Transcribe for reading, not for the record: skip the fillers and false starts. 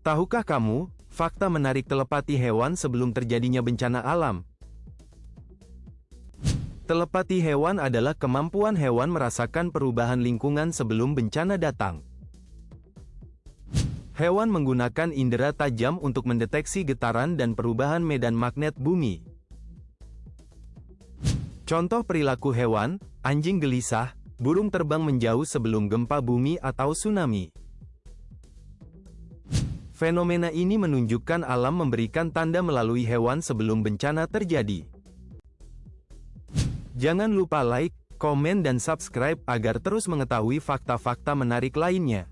Tahukah kamu, fakta menarik telepati hewan sebelum terjadinya bencana alam? Telepati hewan adalah kemampuan hewan merasakan perubahan lingkungan sebelum bencana datang. Hewan menggunakan indera tajam untuk mendeteksi getaran dan perubahan medan magnet bumi. Contoh perilaku hewan: anjing gelisah, burung terbang menjauh sebelum gempa bumi atau tsunami. Fenomena ini menunjukkan alam memberikan tanda melalui hewan sebelum bencana terjadi. Jangan lupa like, komen dan subscribe agar terus mengetahui fakta-fakta menarik lainnya.